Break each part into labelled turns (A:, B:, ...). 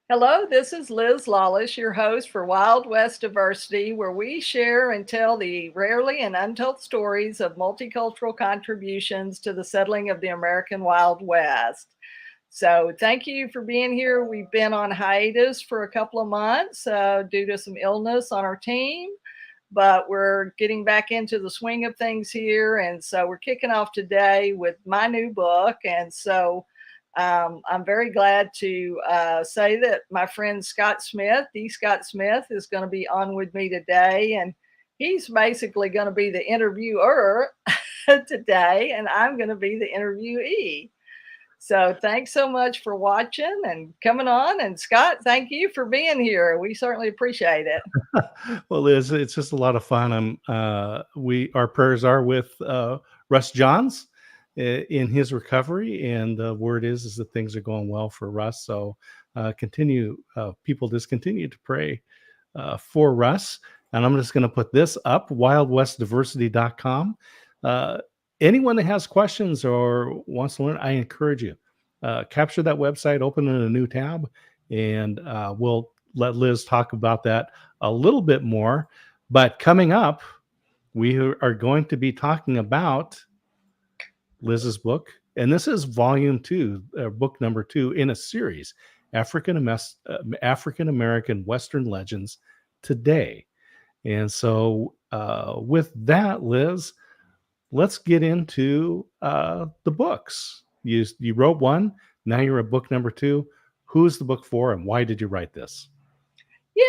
A: Hello, this is Liz Lawless, your host for Wild West Diversity, where we share and tell the rarely and untold stories of multicultural contributions to the settling of the American Wild West. So, thank you for being here. We've been on hiatus for a couple of months due to some illness on our team, but we're getting back into the swing of things here. And so, we're kicking off today with my new book. I'm very glad to say that my friend Scott Smith, Scott Smith, is going to be on with me today. And he's basically going to be the interviewer today, and I'm going to be the interviewee. So thanks so much for watching and coming on. And Scott, thank you for being here. We certainly appreciate it.
B: Well, Liz, it's just a lot of fun. Our prayers are with Russ Johns in his recovery, and the word is that things are going well for Russ. So people just continue to pray for Russ. And I'm just going to put this up, wildwestdiversity.com. Anyone that has questions or wants to learn, I encourage you, capture that website, open in a new tab, and we'll let Liz talk about that a little bit more. But coming up, we are going to be talking about Liz's book, and this is volume 2, book number 2 in a series, African American Western Legends Today. And so with that, Liz, let's get into the books. You wrote one, now you're at book number 2. Who's the book for, and why did you write this?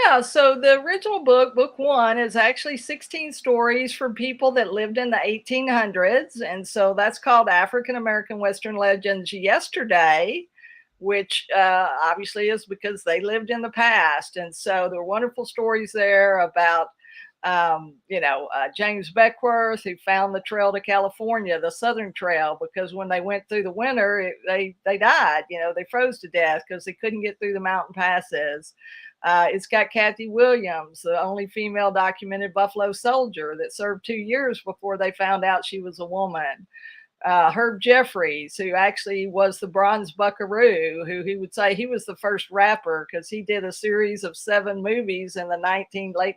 A: Yeah, so the original book, book one, is actually 16 stories from people that lived in the 1800s. And so that's called African American Western Legends Yesterday, which obviously is because they lived in the past. And so there are wonderful stories there about James Beckworth, who found the trail to California, the Southern Trail, because when they went through the winter, they died. They froze to death because they couldn't get through the mountain passes. It's got Kathy Williams, the only female documented Buffalo soldier that served 2 years before they found out she was a woman. Herb Jeffries, who actually was the Bronze Buckaroo, who he would say he was the first rapper because he did a series of 7 movies in the late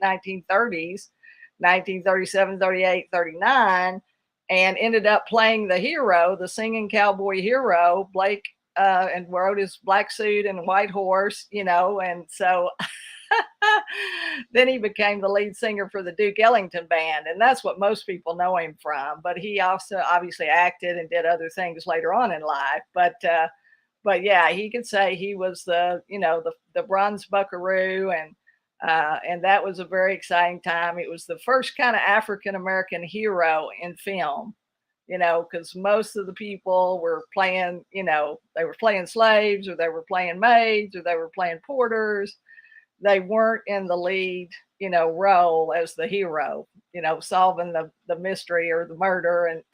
A: 1930s, 1937, 38, 39, and ended up playing the hero, the singing cowboy hero, Blake, and rode his black suit and white horse, and so then he became the lead singer for the Duke Ellington Band, and that's what most people know him from. But he also obviously acted and did other things later on in life. But yeah, he could say he was the Bronze Buckaroo, and that was a very exciting time. It was the first kind of African American hero in film. Because most of the people were playing, they were playing slaves, or they were playing maids, or they were playing porters. They weren't in the lead, role as the hero, solving the mystery or the murder and,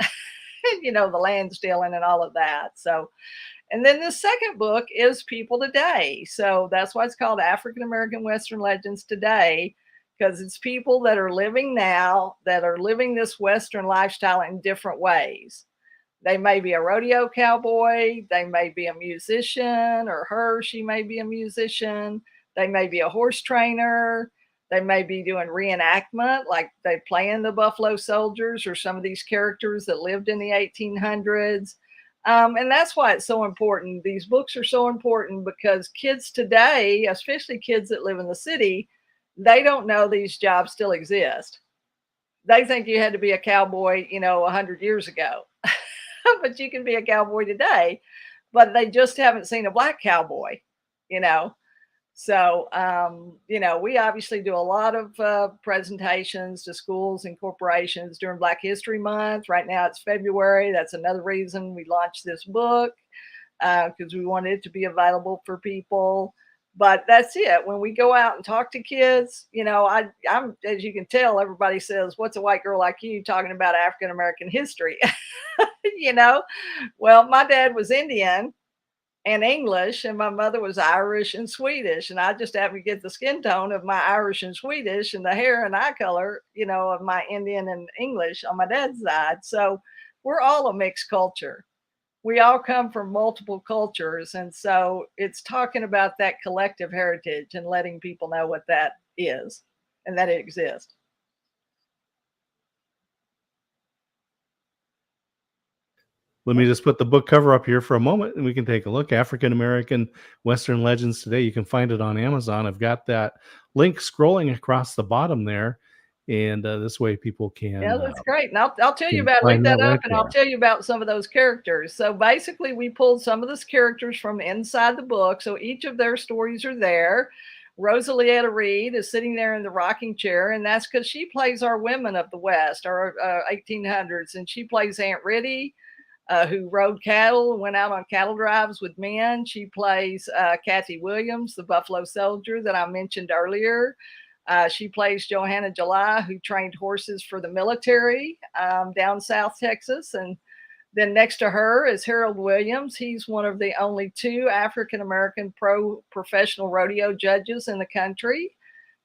A: the land stealing and all of that. So, and then the second book is People Today. So that's why it's called African American Western Legends Today, because it's people that are living now, that are living this Western lifestyle in different ways. They may be a rodeo cowboy, they may be a musician, or she may be a musician, they may be a horse trainer, they may be doing reenactment, like they playing the Buffalo Soldiers or some of these characters that lived in the 1800s. And that's why it's so important. These books are so important because kids today, especially kids that live in the city, they don't know these jobs still exist. They think you had to be a cowboy, 100 years ago, but you can be a cowboy today, but they just haven't seen a black cowboy, you know. So, we obviously do a lot of presentations to schools and corporations during Black History Month. Right now it's February. That's another reason we launched this book, because we wanted it to be available for people. But that's it. When we go out and talk to kids, I'm, as you can tell, everybody says, "What's a white girl like you talking about African American history?" you know, well, my dad was Indian and English, and my mother was Irish and Swedish, and I just happened to get the skin tone of my Irish and Swedish, and the hair and eye color, of my Indian and English on my dad's side. So we're all a mixed culture. we all come from multiple cultures. And so it's talking about that collective heritage and letting people know what that is and that it exists.
B: Let me just put the book cover up here for a moment and we can take a look. African American Western Legends Today. You can find it on Amazon. I've got that link scrolling across the bottom there. And this way people
A: Yeah, that's great. And I'll tell you
B: can
A: about, look
B: find
A: that
B: that right
A: up, and I'll
B: there.
A: tell you about some of those characters. So basically, we pulled some of those characters from inside the book. So each of their stories are there. Rosalietta Reed is sitting there in the rocking chair, and that's because she plays our women of the West, our 1800s, and she plays Aunt Ritty, who rode cattle and went out on cattle drives with men. She plays Kathy Williams, the Buffalo Soldier that I mentioned earlier. She plays Johanna July, who trained horses for the military down South Texas. And then next to her is Harold Williams. He's one of the only two African American professional rodeo judges in the country.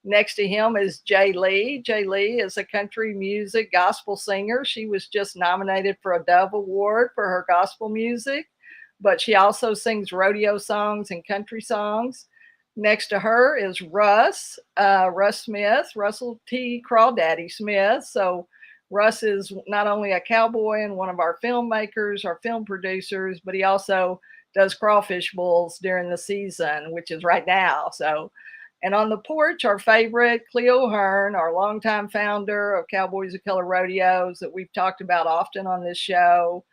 A: Next to him is Jay Lee. Jay Lee is a country music gospel singer. She was just nominated for a Dove Award for her gospel music, but she also sings rodeo songs and country songs. Next to her is Russ Smith, Russell T. Crawdaddy Smith. So Russ is not only a cowboy and one of our filmmakers, our film producers, but he also does crawfish bowls during the season, which is right now. So, and on the porch, our favorite, Cleo Hearn, our longtime founder of Cowboys of Color Rodeos that we've talked about often on this show.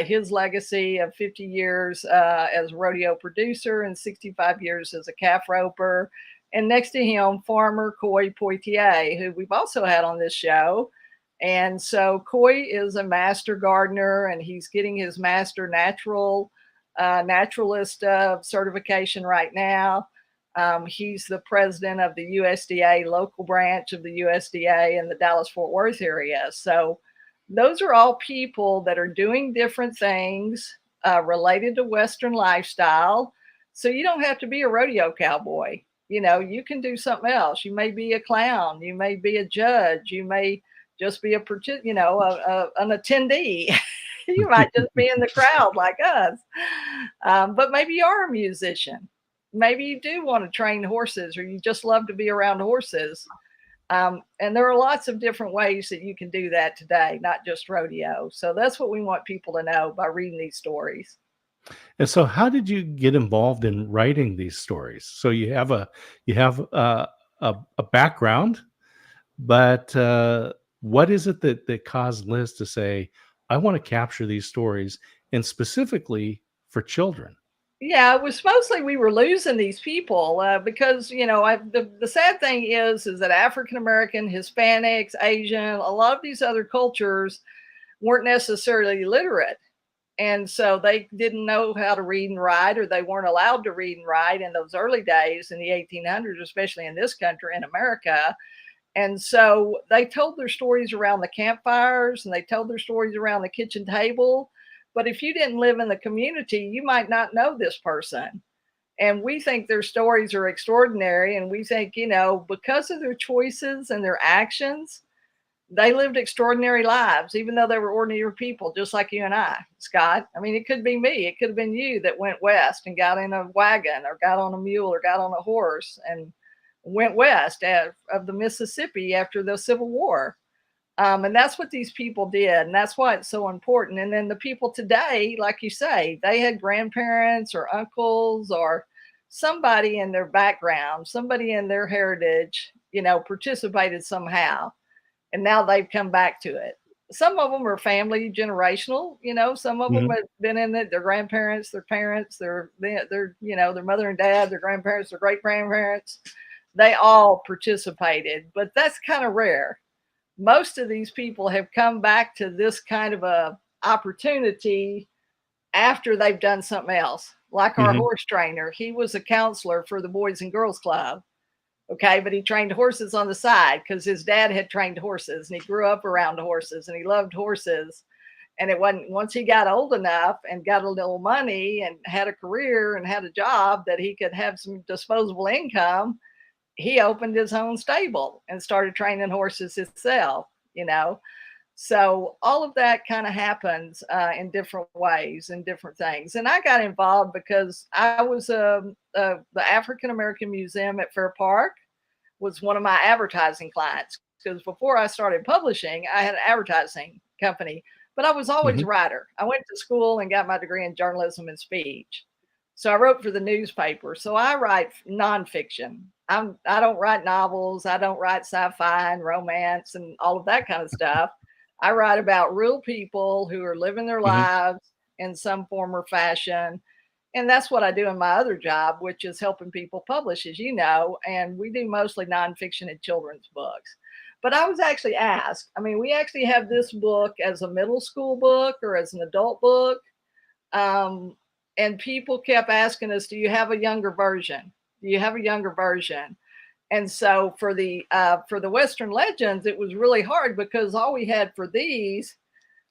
A: His legacy of 50 years as a rodeo producer and 65 years as a calf roper. And next to him, farmer Coy Poitier, who we've also had on this show. And so Coy is a master gardener, and he's getting his master naturalist certification right now. He's the president of the USDA local branch of the USDA in the Dallas-Fort Worth area. So those are all people that are doing different things related to Western lifestyle. So you don't have to be a rodeo cowboy. You know, you can do something else. You may be a clown. You may be a judge. You may just be an attendee. You might just be in the crowd like us. But maybe you are a musician. Maybe you do want to train horses, or you just love to be around horses. And there are lots of different ways that you can do that today, not just rodeo. So that's what we want people to know by reading these stories.
B: And so how did you get involved in writing these stories? So you have a background, but what is it that caused Liz to say, I want to capture these stories, and specifically for children?
A: Yeah, it was mostly we were losing these people because, you know, the sad thing is that African American, Hispanics, Asian, a lot of these other cultures weren't necessarily literate. And so they didn't know how to read and write, or they weren't allowed to read and write in those early days in the 1800s, especially in this country, in America. And so they told their stories around the campfires, and they told their stories around the kitchen table. But if you didn't live in the community, you might not know this person. And we think their stories are extraordinary. And we think, you know, because of their choices and their actions, they lived extraordinary lives, even though they were ordinary people, just like you and I, Scott. I mean, it could be me. It could have been you that went west and got in a wagon or got on a mule or got on a horse and went west of the Mississippi after the Civil War. And that's what these people did. And that's why it's so important. And then the people today, like you say, they had grandparents or uncles or somebody in their background, somebody in their heritage, you know, participated somehow. And now they've come back to it. Some of them are family generational, you know, some of them have been in it, their grandparents, their parents, their, you know, their mother and dad, their grandparents, their great grandparents, they all participated, but that's kind of rare. Most of these people have come back to this kind of a opportunity after they've done something else. Like our horse trainer, he was a counselor for the Boys and Girls Club. Okay, but he trained horses on the side because his dad had trained horses, and he grew up around horses, and he loved horses. And it wasn't, once he got old enough and got a little money and had a career and had a job that he could have some disposable income, he opened his own stable and started training horses himself, you know. So all of that kind of happens in different ways and different things. And I got involved because I was the African American Museum at Fair Park was one of my advertising clients, because before I started publishing, I had an advertising company, but I was always
B: Hmm.
A: a writer. I went to school and got my degree in journalism and speech. So I wrote for the newspaper. So I write nonfiction. I don't write novels. I don't write sci-fi and romance and all of that kind of stuff. I write about real people who are living their
B: Hmm.
A: lives in some form or fashion. And that's what I do in my other job, which is helping people publish, as you know. And we do mostly nonfiction and children's books. But I was actually asked, I mean, we actually have this book as a middle school book or as an adult book. Um, and people kept asking us, do you have a younger version? Do you have a younger version? And so for the Western Legends, it was really hard because all we had for these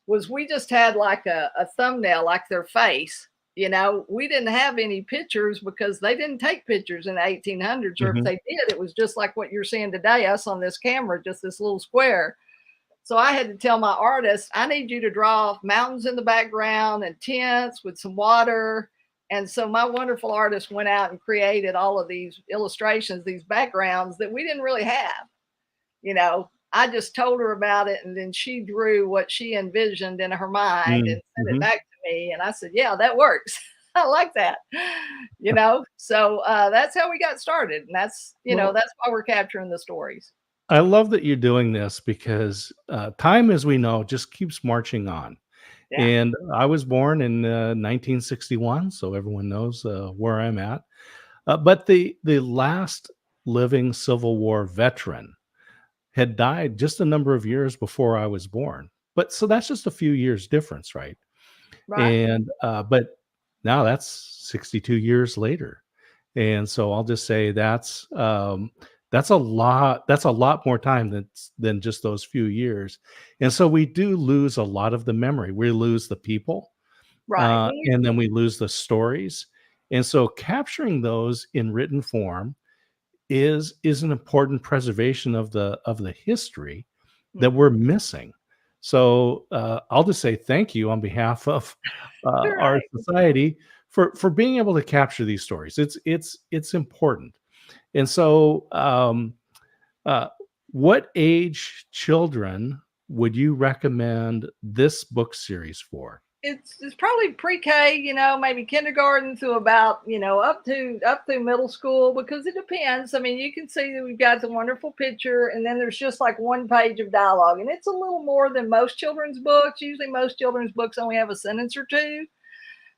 A: was we just had like a thumbnail, like their face. You know, we didn't have any pictures because they didn't take pictures in the 1800s, or if
B: Hmm.
A: they did, it was just like what you're seeing today, us on this camera, just this little square. So I had to tell my artist, I need you to draw mountains in the background and tents with some water. And so my wonderful artist went out and created all of these illustrations, these backgrounds that we didn't really have. You know, I just told her about it, and then she drew what she envisioned in her mind and sent it
B: Hmm.
A: back to me. And I said, yeah, that works. I like that. You know, so that's how we got started. And that's, you know,
B: Well,
A: that's why we're capturing the stories.
B: I love that you're doing this because time, as we know, just keeps marching on.
A: Yeah.
B: And I was born in 1961, so everyone knows where I'm at. But the last living Civil War veteran had died just a number of years before I was born. But so that's just a few years difference, right?
A: Right.
B: And but now that's 62 years later. And so I'll just say that's a lot. That's a lot more time than just those few years. And so we do lose a lot of the memory. We lose the people,
A: Right.
B: and then we lose the stories. And so capturing those in written form is an important preservation of the history that we're
A: Mhm.
B: missing. So I'll just say thank you on behalf of our
A: Right.
B: society for being able to capture these stories. It's important. And so, uh, what age children would you recommend this book series for?
A: It's probably pre-K, you know, maybe kindergarten to about, you know, up to middle school, because it depends. I mean, you can see that we've got the wonderful picture, and then there's just like one page of dialogue, and it's a little more than most children's books. Usually, most children's books only have a sentence or two,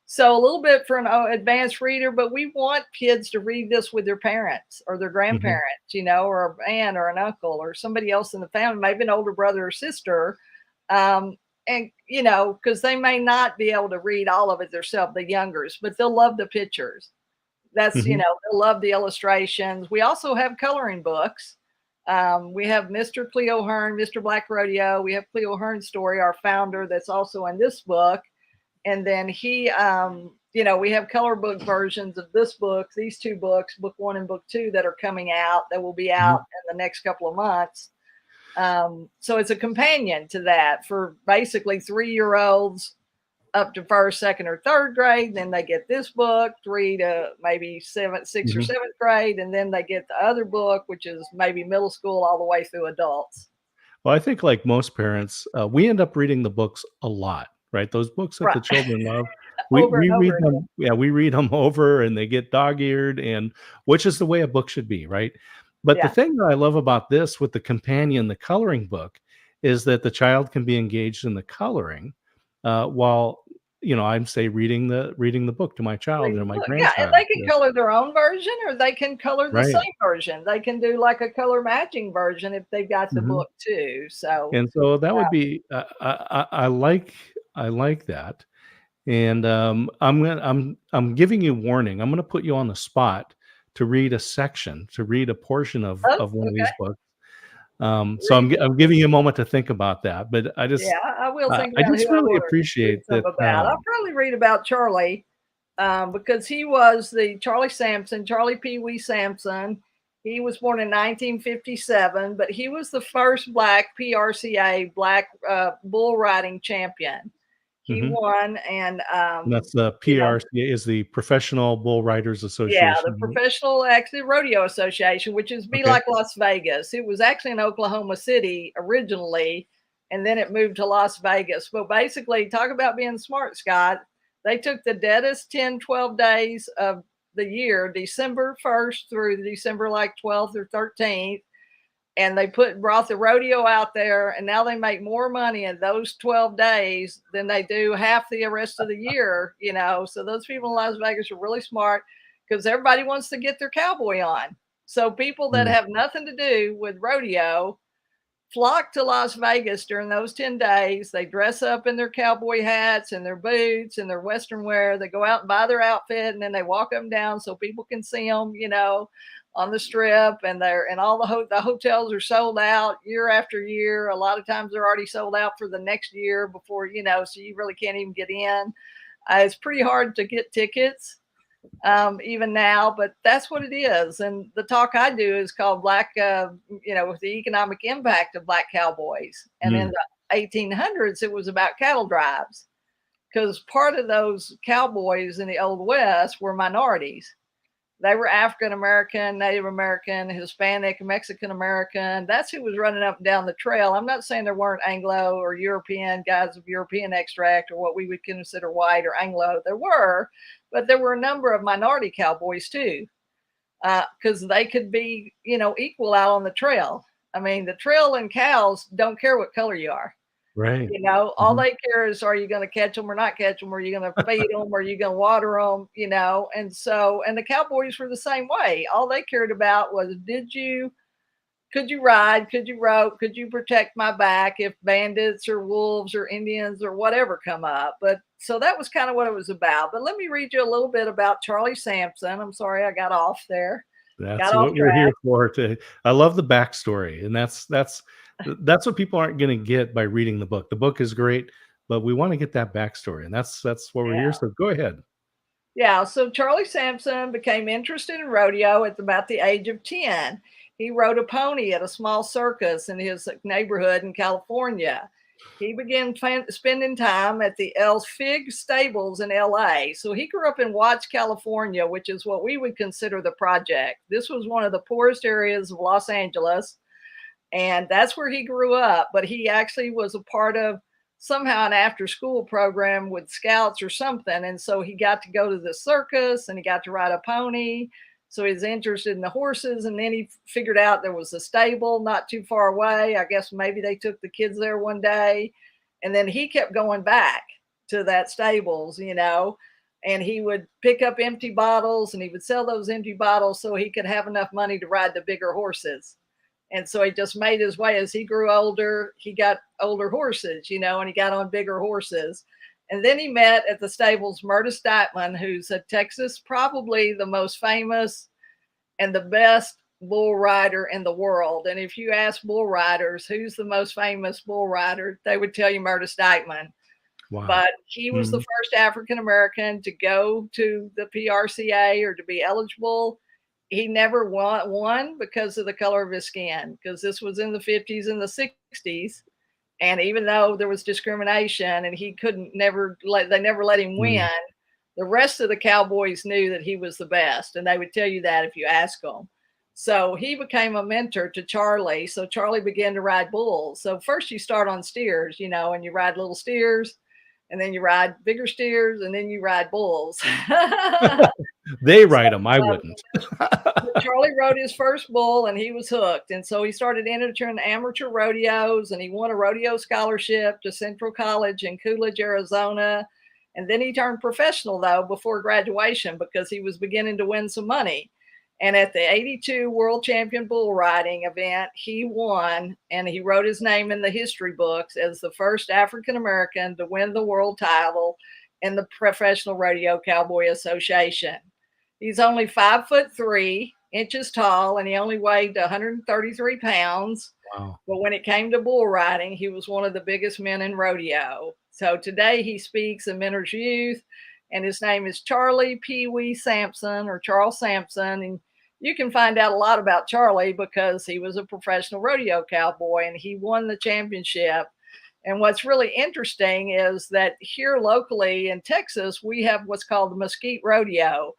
A: so a little bit for an advanced reader. But we want kids to read this with their parents or their
B: Mhm,
A: grandparents, you know, or an aunt or an uncle or somebody else in the family, maybe an older brother or sister. um, and you know, because they may not be able to read all of it themselves, the youngers, but they'll love the pictures. That's, you
B: mhm,
A: know, they'll love the illustrations. We also have coloring books. We have Mr. Cleo Hearn, Mr. Black Rodeo. We have Cleo Hearn's story, our founder, that's also in this book. And then he, you know, we have color book versions of this book, these two books, book one and book two, that are coming out, that will be out
B: mhm.
A: in the next couple of months. So it's a companion to that for basically 3 year olds up to first, second, or third grade. Then they get this book, three to maybe seventh, sixth, or
B: Mhm.
A: seventh grade, and then they get the other book, which is maybe middle school all the way through adults.
B: Well, I think like most parents, we end up reading the books a lot, right? Those books that
A: Right.
B: the children love,
A: Over
B: we
A: and over
B: read
A: again.
B: them. Yeah, we read them over, and they get dog-eared, and which is the way a book should be, right? But the
A: Yeah.
B: thing that I love about this with the companion, the coloring book, is that the child can be engaged in the coloring, while I'm say reading the book to my child or my
A: Yeah, and
B: grandchild.
A: they can
B: Yeah,
A: color their own version, or they can color the
B: right.
A: same version. They can do like a color matching version if they've got the
B: Mhm.
A: book too. So,
B: And so that would be I like that. And I'm giving you warning. I'm gonna put you on the spot to read a section, to read a portion
A: oh,
B: of one of
A: okay.
B: these books. So
A: Read
B: I'm giving you a moment to think about that. But
A: Yeah, I will think
B: I
A: about who
B: just
A: I
B: really
A: want to read
B: appreciate
A: some
B: that.
A: about. I'll probably read about Charlie, because he was the Charlie Sampson, Charlie Pee Wee Sampson. He was born in 1957, but he was the first black PRCA black bull riding champion. He
B: Hmm.
A: won,
B: And that's the
A: you know,
B: PRCA is the Professional Bull Riders
A: yeah, the
B: Association, right?
A: Professional actually Rodeo Association, which is be
B: Okay.
A: like Las Vegas. It was actually in Oklahoma City originally, and then it moved to Las Vegas. But basically, talk about being smart, Scott. They took the deadest 10, 12 days of the year, December 1st through December like 12th or 13th, and they brought the rodeo out there, and now they make more money in those 12 days than they do half the rest of the year, so those people in Las Vegas are really smart because everybody wants to get their cowboy on. So people that
B: Mm.
A: have nothing to do with rodeo flock to Las Vegas during those 10 days. They dress up in their cowboy hats and their boots and their Western wear. They go out and buy their outfit, and then they walk them down so people can see them, on the strip. And all the hotels are sold out year after year. A lot of times they're already sold out for the next year before, so you really can't even get in. It's pretty hard to get tickets even now, but that's what it is. And the talk I do is called with the economic impact of black cowboys. And in
B: Mm.
A: the 1800s, it was about cattle drives because part of those cowboys in the Old West were minorities. They were African American, Native American, Hispanic, Mexican American. That's who was running up and down the trail. I'm not saying there weren't Anglo or European guys of European extract or what we would consider white or Anglo. There were, but there were a number of minority cowboys too, because they could be, equal out on the trail. I mean, the trail and cows don't care what color you are.
B: Right.
A: All
B: Mhm.
A: they care is, are you going to catch them or not catch them? Are you going to feed them? Are you going to water them? And the Cowboys were the same way. All they cared about was, could you ride? Could you rope? Could you protect my back if bandits or wolves or Indians or whatever come up? But so that was kind of what it was about. But let me read you a little bit about Charlie Sampson. I'm sorry I got off there,
B: That's
A: got off
B: what we're here
A: track.
B: for. I love the backstory, and that's what people aren't going to get by reading the book. The book is great, but we want to get that backstory, and that's what we're here.
A: Yeah.
B: So go ahead.
A: Yeah, so Charlie Sampson became interested in rodeo at about the age of 10. He rode a pony at a small circus in his neighborhood in California. He began spending time at the El Fig stables in LA. So he grew up in Watts, California, which is what we would consider the project. This was one of the poorest areas of Los Angeles, and that's where he grew up. But he actually was a part of somehow an after school program with scouts or something, and so he got to go to the circus and he got to ride a pony, so he was interested in the horses. And then he figured out there was a stable not too far away. I guess maybe they took the kids there one day, and then he kept going back to that stables, and he would pick up empty bottles and he would sell those empty bottles so he could have enough money to ride the bigger horses. And so he just made his way. As he grew older, he got older horses, and he got on bigger horses. And then he met at the stables Murtis Dightman, who's a Texas, probably the most famous and the best bull rider in the world. And if you ask bull riders who's the most famous bull rider, they would tell you Murtis Dightman.
B: Wow.
A: But he was the
B: Mhm.
A: first African American to go to the PRCA or to be eligible. He never won because of the color of his skin, because this was in the 50s and the 60s. And even though there was discrimination and he couldn't they never let him
B: Mm.
A: win, the rest of the cowboys knew that he was the best. And they would tell you that if you ask them. So he became a mentor to Charlie. So Charlie began to ride bulls. So first you start on steers, and you ride little steers, and then you ride bigger steers, and then you ride bulls.
B: They
A: So,
B: write them. I wouldn't.
A: Charlie rode his first bull and he was hooked. And so he started entering amateur rodeos, and he won a rodeo scholarship to Central College in Coolidge, Arizona. And then he turned professional, though, before graduation because he was beginning to win some money. And at the 82 World Champion Bull Riding event, he won, and he wrote his name in the history books as the first African American to win the world title in the Professional Rodeo Cowboy Association. He's only 5'3" tall, and he only weighed 133 pounds.
B: Wow.
A: But when it came to bull riding, he was one of the biggest men in rodeo. So today he speaks and mentors youth, and his name is Charlie Pee Wee Sampson, or Charles Sampson. And you can find out a lot about Charlie because he was a professional rodeo cowboy and he won the championship. And what's really interesting is that here locally in Texas, we have what's called the Mesquite Rodeo.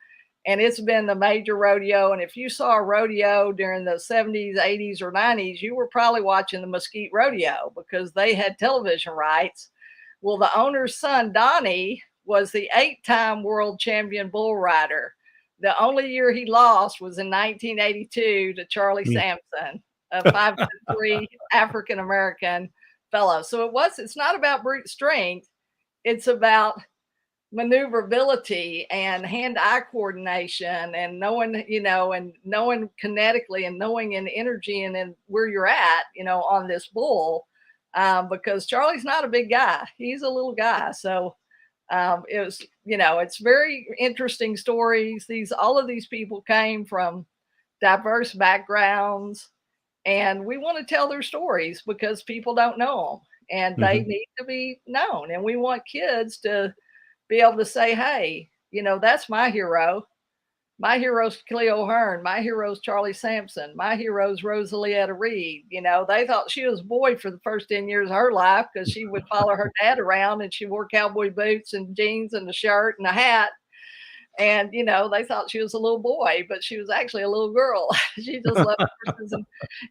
A: And it's been the major rodeo. And if you saw a rodeo during the 70s, 80s, or 90s, you were probably watching the Mesquite Rodeo because they had television rights. Well, the owner's son, Donnie, was the 8-time world champion bull rider. The only year he lost was in 1982 to Charlie
B: Mm.
A: Sampson, a 5'3" African American fellow. So it's not about brute strength. It's about maneuverability and hand-eye coordination and knowing, and knowing kinetically and knowing in energy and in where you're at, on this bull. Because Charlie's not a big guy. He's a little guy. So it was, it's very interesting stories. All of these people came from diverse backgrounds, and we want to tell their stories because people don't know them and they need to be known. And we want kids to be able to say, hey, that's my hero. My hero's Cleo Hearn. My hero's Charlie Sampson. My hero's Rosalietta Reed. They thought she was a boy for the first 10 years of her life because she would follow her dad around and she wore cowboy boots and jeans and a shirt and a hat. And, they thought she was a little boy, but she was actually a little girl. She just loved horses.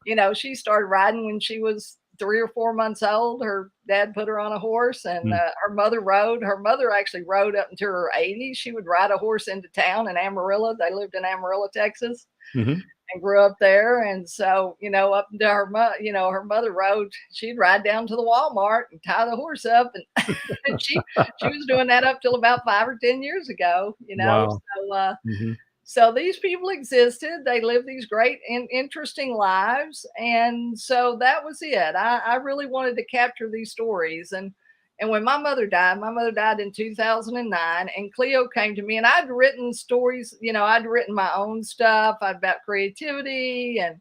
A: And, she started riding when she was 3 or 4 months old. Her dad put her on a horse and her mother rode. Her mother actually rode up until her 80s. She would ride a horse into town in Amarillo. They lived in Amarillo, Texas. And grew up there. And so, up until her mother rode, she'd ride down to the Walmart and tie the horse up. And, and she was doing that up till about 5 or 10 years ago,
B: Wow.
A: So, so these people existed. They lived these great and interesting lives. And so that was it. I really wanted to capture these stories. And when my mother died in 2009, and Cleo came to me, and I'd written stories, I'd written my own stuff about creativity and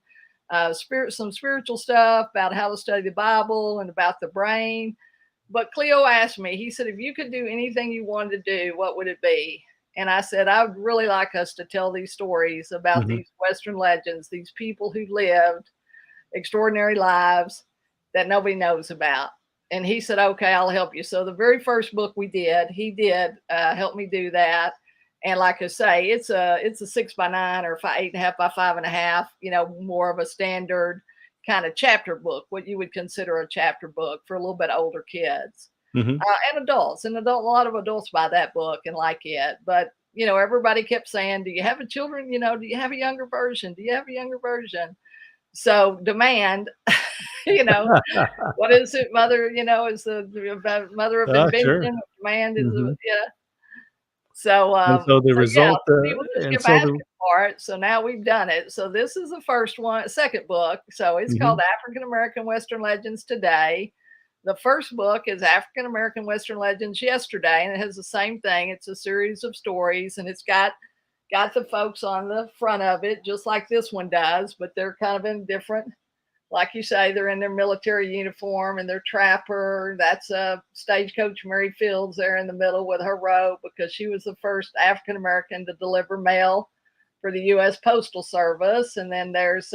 A: some spiritual stuff about how to study the Bible and about the brain. But Cleo asked me, he said, if you could do anything you wanted to do, what would it be? And I said, I would really like us to tell these stories about these Western legends, these people who lived extraordinary lives that nobody knows about. And he said, okay, I'll help you. So the very first book he did help me do that. And like I say, it's a 6x9 or 8.5 by 5.5, more of a standard kind of chapter book, what you would consider a chapter book for a little bit older kids and adults. And a lot of adults buy that book and like it. But, everybody kept saying, do you have a children? Do you have a younger version? Do you have a younger version? So demand, what is it? Mother, is the mother of invention.
B: Sure.
A: Demand is, So,
B: And so the result,
A: people just
B: and
A: kept
B: so
A: asking for it. So now we've done it. So this is the second book. So it's called African American Western Legends Today. The first book is African American Western Legends Yesterday, and it has the same thing. It's a series of stories, and it's got the folks on the front of it, just like this one does, but they're kind of in different, like you say, they're in their military uniform and they're trapper. That's Stagecoach Mary Fields there in the middle with her robe because she was the first African American to deliver mail for the U.S. Postal Service. And then there's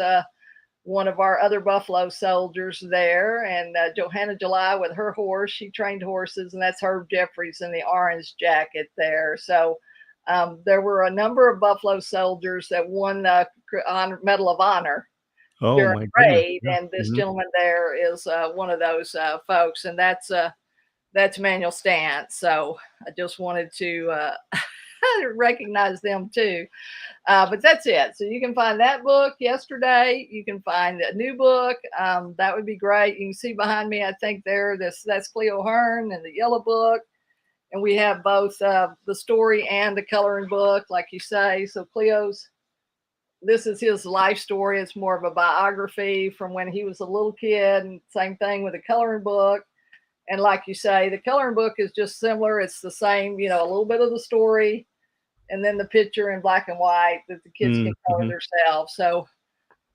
A: one of our other Buffalo soldiers there, and Johanna July with her horse. She trained horses, and that's Herb Jeffries in the orange jacket there. So there were a number of Buffalo soldiers that won the Medal of Honor during the parade, and this gentleman there is one of those folks, and that's Manuel Stantz. So I just wanted to recognize them too. But that's it. So you can find that book yesterday. You can find a new book. That would be great. You can see behind me, I think that's Cleo Hearn and the yellow book. And we have both the story and the coloring book, like you say. So this is his life story. It's more of a biography from when he was a little kid, and same thing with the coloring book. And like you say, the coloring book is just similar. It's the same, a little bit of the story and then the picture in black and white that the kids can color themselves. So,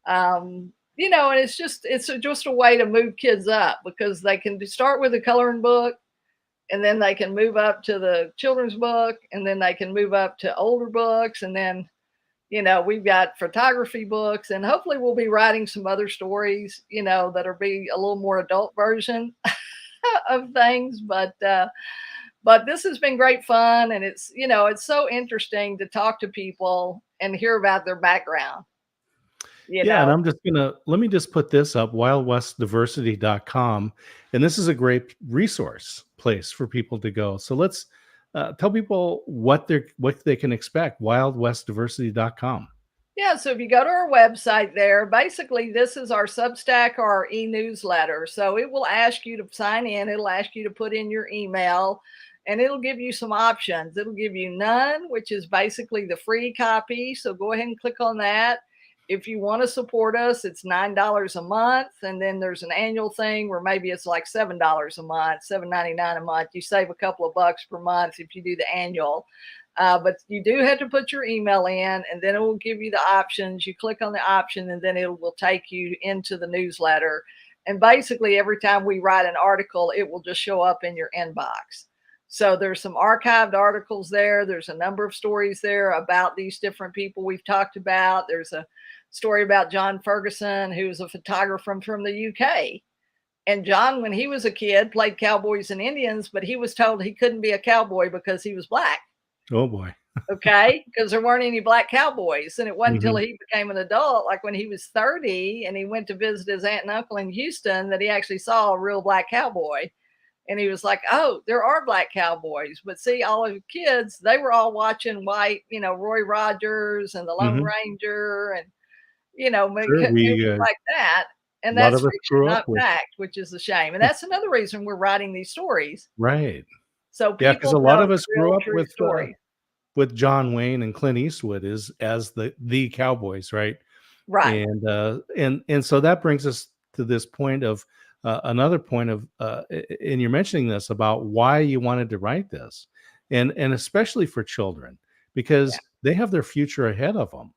A: and it's just a way to move kids up because they can start with the coloring book, and then they can move up to the children's book, and then they can move up to older books, and then We've got photography books, and hopefully we'll be writing some other stories, that'll be a little more adult version of things. But this has been great fun, and it's so interesting to talk to people and hear about their background. You
B: Yeah, and
A: know.
B: I'm just gonna let me just put this up, wildwestdiversity.com, and this is a great resource place for people to go. So let's tell people what they can expect. Wildwestdiversity.com.
A: Yeah, so if you go to our website there, basically this is our Substack or our e-newsletter. So it will ask you to sign in, it'll ask you to put in your email, and it'll give you some options. It'll give you none, which is basically the free copy. So go ahead and click on that. If you want to support us, it's $9 a month. And then there's an annual thing where maybe it's like $7 a month, $7.99 a month. You save a couple of bucks per month if you do the annual. But you do have to put your email in, and then it will give you the options. You click on the option, and then it will take you into the newsletter. And basically, every time we write an article, it will just show up in your inbox. So there's some archived articles there. There's a number of stories there about these different people we've talked about. There's a story about John Ferguson, who's a photographer from the UK. And John, when he was a kid, played cowboys and Indians, but he was told he couldn't be a cowboy because he was black.
B: Oh boy.
A: Okay, because there weren't any black cowboys. And it wasn't until
B: Mhm.
A: he became an adult, like when he was 30 and he went to visit his aunt and uncle in Houston, that he actually saw a real black cowboy. And he was like, oh, there are black cowboys. But see, all of the kids, they were all watching white, Roy Rogers and the Lone
B: Mhm.
A: Ranger and,
B: Sure,
A: movies like that.
B: a
A: And
B: lot
A: that's
B: of us
A: fiction,
B: grew up
A: not
B: with
A: fact, which is a shame. And that's another reason we're writing these stories.
B: right.
A: So
B: Yeah, because
A: people
B: a lot
A: know
B: of
A: the
B: us
A: real
B: grew up
A: true story.
B: with John Wayne and Clint Eastwood as the cowboys, right?
A: Right.
B: And so that brings us to this point of another point of and you're mentioning this about why you wanted to write this, and especially for children because they have their future ahead of them.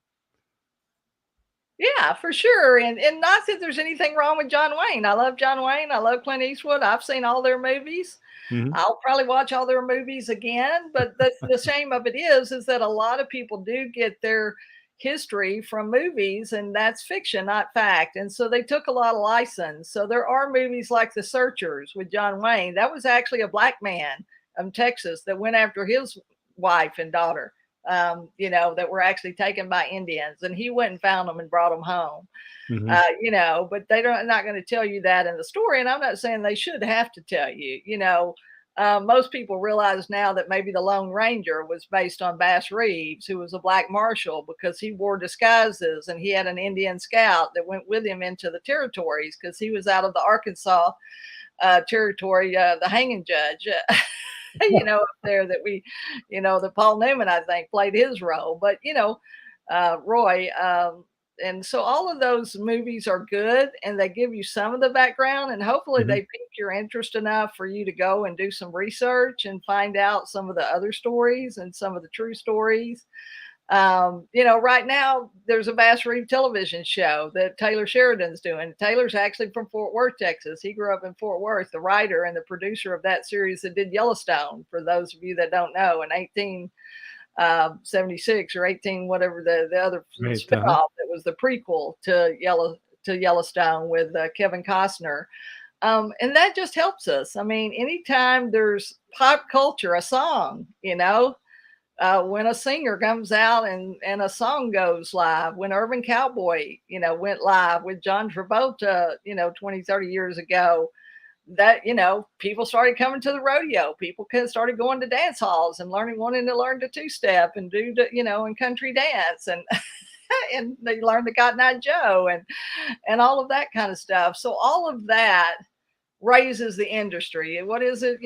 A: Yeah, for sure. And not that there's anything wrong with John Wayne. I love John Wayne. I love Clint Eastwood. I've seen all their movies.
B: Mhm.
A: I'll probably watch all their movies again. But the shame of it is that a lot of people do get their history from movies, and that's fiction, not fact. And so they took a lot of license. So there are movies like The Searchers with John Wayne. That was actually a black man from Texas that went after his wife and daughter, that were actually taken by Indians, and he went and found them and brought them home.
B: Mhm.
A: But they're not going to tell you that in the story, and I'm not saying they should have to tell you. Most people realize now that maybe the Lone Ranger was based on Bass Reeves, who was a black marshal, because he wore disguises and he had an Indian scout that went with him into the territories because he was out of the Arkansas territory, the hanging judge. Up there that that Paul Newman, I think, played his role. But, Roy. And so all of those movies are good and they give you some of the background, and hopefully
B: Mhm.
A: they pique your interest enough for you to go and do some research and find out some of the other stories and some of the true stories. Right now there's a Bass Reeves television show that Taylor Sheridan's doing. Taylor's actually from Fort Worth, Texas. He grew up in Fort Worth, the writer and the producer of that series that did Yellowstone, for those of you that don't know, in 1876 or 18, whatever the other
B: Right. Uh-huh.
A: spinoff that was the prequel to Yellowstone with Kevin Costner. And that just helps us. I mean, anytime there's pop culture, a song, when a singer comes out and a song goes live, when Urban Cowboy, went live with John Travolta, 20, 30 years ago, that, people started coming to the rodeo. People started going to dance halls and wanting to learn the two-step and do and country dance. And, and they learned the Cotton Eye Joe and all of that kind of stuff. So all of that raises the industry. And what is it?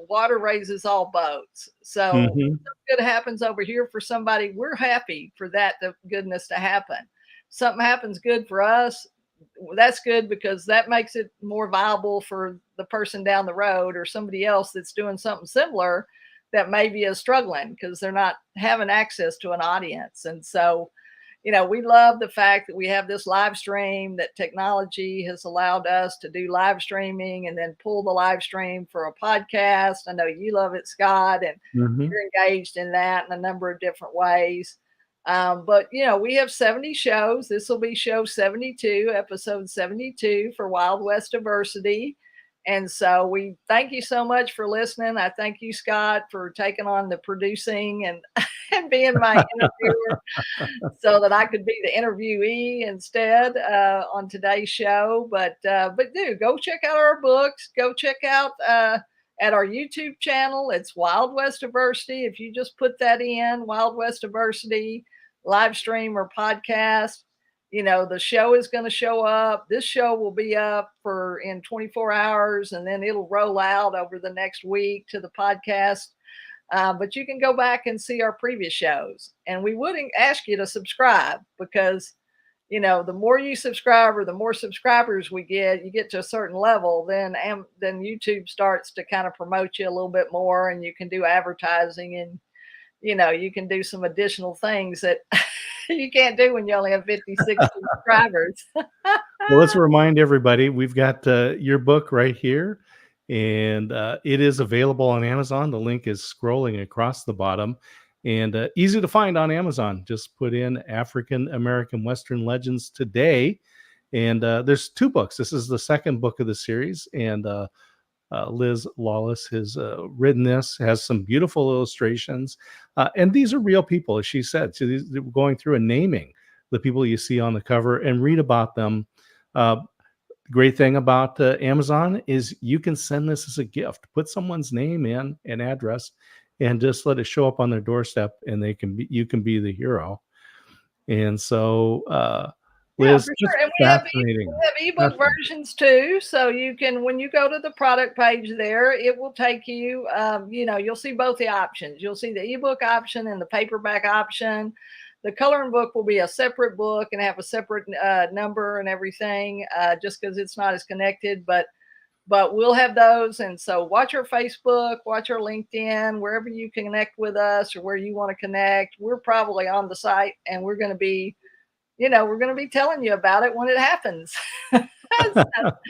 A: Water raises all boats. So
B: Mhm.
A: good happens over here for somebody, we're happy for that the goodness to happen. Something happens good for us, that's good because that makes it more viable for the person down the road or somebody else that's doing something similar that maybe is struggling because they're not having access to an audience. And so we love the fact that we have this live stream, that technology has allowed us to do live streaming and then pull the live stream for a podcast. I know you love it, Scott, and
B: Mhm.
A: you're engaged in that in a number of different ways. But we have 70 shows. This will be show 72, episode 72 for Wild West Diversity. And so we thank you so much for listening. I thank you, Scott, for taking on the producing and, and being my interviewer so that I could be the interviewee instead on today's show. But do go check out our books. Go check out at our YouTube channel. It's Wild West Diversity. If you just put that in, Wild West Diversity live stream or podcast, the show is going to show up. This show will be up for in 24 hours, and then it'll roll out over the next week to the podcast. But you can go back and see our previous shows. And we would ask you to subscribe because, the more you subscribe or the more subscribers we get, you get to a certain level, then YouTube starts to kind of promote you a little bit more, and you can do advertising, and, you can do some additional things that you can't do when you only have 56 subscribers.
B: Well, let's remind everybody, we've got your book right here, and it is available on Amazon. The link is scrolling across the bottom, and easy to find on Amazon. Just put in African American Western Legends today, and there's 2 books. This is the second book of the series, and Liz Lawless has written this, has some beautiful illustrations, and these are real people, as she said. So they're going through and naming the people you see on the cover and read about them. Great thing about Amazon is you can send this as a gift. Put someone's name in and address, and just let it show up on their doorstep, and you can be the hero. And so, Liz,
A: for sure. And
B: fascinating.
A: we have ebook versions too. So you can, when you go to the product page there, it will take you, you'll see both the options. You'll see the ebook option and the paperback option. The coloring book will be a separate book and have a separate number and everything, just because it's not as connected. But we'll have those. And so watch our Facebook, watch our LinkedIn, wherever you can connect with us or where you want to connect. We're probably on the site, and we're going to be telling you about it when it happens.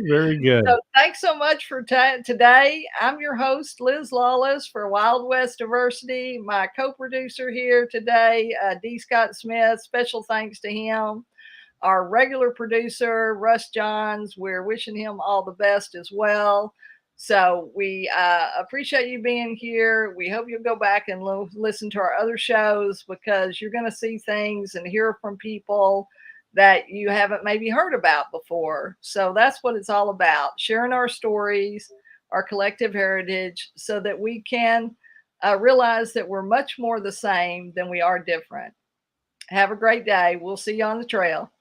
B: Very good.
A: So thanks so much for today. I'm your host, Liz Lawless, for Wild West Diversity. My co-producer here today, D. Scott Smith. Special thanks to him. Our regular producer, Russ Johns, we're wishing him all the best as well. So we appreciate you being here. We hope you'll go back and listen to our other shows, because you're going to see things and hear from people that you haven't maybe heard about before. So that's what it's all about, sharing our stories, our collective heritage, so that we can realize that we're much more the same than we are different. Have a great day. We'll see you on the trail.